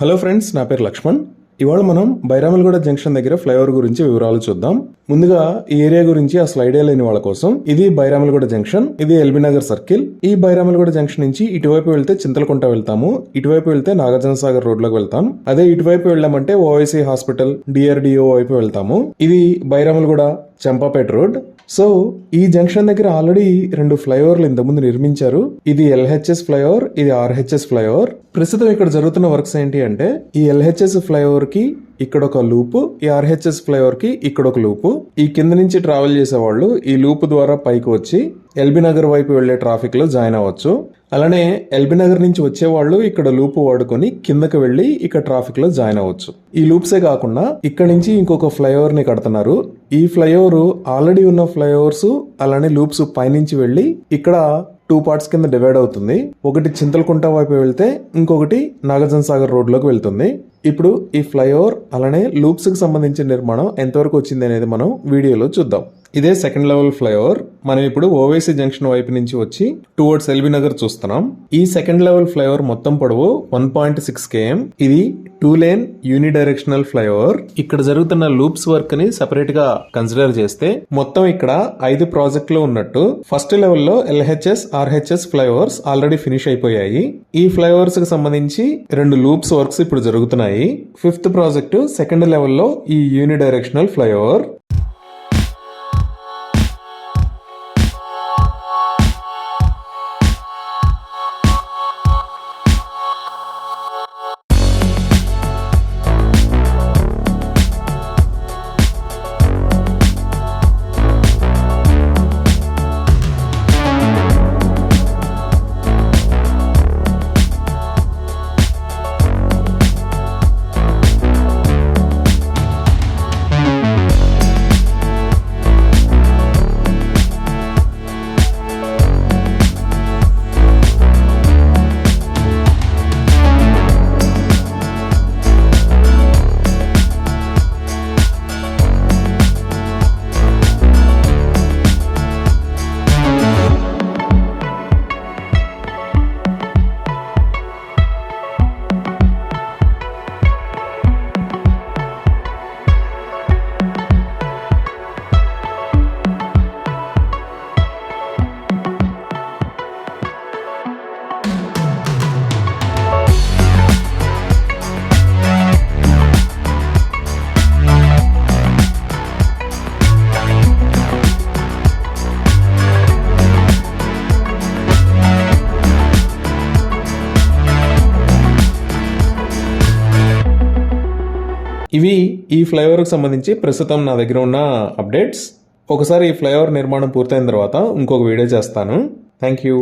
Hello friends, నా పేరు లక్ష్మణ్. ఇవాళ మనం బైరామల్గూడ జంక్షన్ దగ్గర ఫ్లైఓవర్ గురించి వివరాలు చూద్దాం. ముందుగా ఈ ఏరియా గురించి అసలు ఐడియా లేని వాళ్ళ కోసం, ఇది బైరామల్గూడ జంక్షన్, ఇది ఎల్బీ నగర్ సర్కిల్. ఈ బైరామల్గూడ జంక్షన్ నుంచి ఇటువైపు వెళ్తే చింతలకుంట వెళ్తాము, ఇటువైపు వెళ్తే నాగార్జున సాగర్ రోడ్ లోకి వెళ్తాం. అదే ఇటువైపు వెళ్ళామంటే ఓఐసీ హాస్పిటల్, డిఆర్డిఓ వైపు వెళ్తాము. ఇది బైరామల్గూడ చంపాపేట రోడ్. సో ఈ జంక్షన్ దగ్గర ఆల్రెడీ 2 ఫ్లైఓవర్లు ఇంతకుముందు నిర్మించారు. ఇది ఎల్హెచ్ఎస్ ఫ్లైఓవర్, ఇది ఆర్హెచ్ఎస్ ఫ్లైఓవర్. ప్రస్తుతం ఇక్కడ జరుగుతున్న వర్క్స్ ఏంటి అంటే, ఈ ఎల్హెచ్ఎస్ ఫ్లైఓవర్ కి ఇక్కడ ఒక లూపు, ఈ ఆర్హెచ్ఎస్ ఫ్లైఓవర్ కి ఇక్కడ ఒక లూపు. ఈ కింద నుంచి ట్రావెల్ చేసేవాళ్ళు ఈ లూప్ ద్వారా పైకి వచ్చి ఎల్బీ నగర్ వైపు వెళ్లే ట్రాఫిక్ లో జాయిన్ అవ్వచ్చు. అలానే ఎల్బీ నగర్ నుంచి వచ్చేవాళ్ళు ఇక్కడ లూప్ వాడుకొని కిందకి వెళ్లి ఇక్కడ ట్రాఫిక్ లో జాయిన్ అవ్వచ్చు. ఈ లూప్సే కాకుండా ఇక్కడ నుంచి ఇంకొక ఫ్లైఓవర్ ని కడుతున్నారు. ఈ ఫ్లైఓవర్ ఆల్రెడీ ఉన్న ఫ్లైఓవర్స్ అలానే లూప్స్ పైనుంచి వెళ్లి ఇక్కడ 2 పార్ట్స్ కింద డివైడ్ అవుతుంది. ఒకటి చింతలకుంట వైపు వెళ్తే ఇంకొకటి నాగార్జున సాగర్ రోడ్ లోకి వెళ్తుంది. ఇప్పుడు ఈ ఫ్లైఓవర్ అలానే లూప్స్ కి సంబంధించిన నిర్మాణం ఎంతవరకు వచ్చింది అనేది మనం వీడియోలో చూద్దాం. ఇదే సెకండ్ లెవెల్ ఫ్లైఓవర్. మనం ఇప్పుడు ఓవైసీ జంక్షన్ వైపు నుంచి వచ్చి టువర్డ్స్ ఎల్బీ నగర్ చూస్తున్నాం. ఈ సెకండ్ లెవెల్ ఫ్లైఓవర్ మొత్తం పొడవు 1.6 km. ఇది 2 లేన్ యూనిడైరెక్షనల్ ఫ్లైఓవర్. ఇక్కడ జరుగుతున్న లూప్స్ వర్క్ ని సెపరేట్ గా కన్సిడర్ చేస్తే మొత్తం ఇక్కడ 5 ప్రాజెక్టులు ఉన్నట్టు. ఫస్ట్ లెవెల్ లో LHS, RHS flyovers already finish అయిపోయాయి. ఈ ఫ్లైఓవర్స్ కి సంబంధించి 2 లూప్స్ వర్క్స్ ఇప్పుడు జరుగుతున్నాయి. 5th ప్రాజెక్టు సెకండ్ లెవెల్లో ఈ యూనిడైరెక్షనల్ ఫ్లైఓవర్. ఇవి ఈ ఫ్లైఓవర్కి సంబంధించి ప్రస్తుతం నా దగ్గర ఉన్న అప్డేట్స్. ఒకసారి ఈ ఫ్లైఓవర్ నిర్మాణం పూర్తయిన తర్వాత ఇంకొక వీడియో చేస్తాను. Thank you.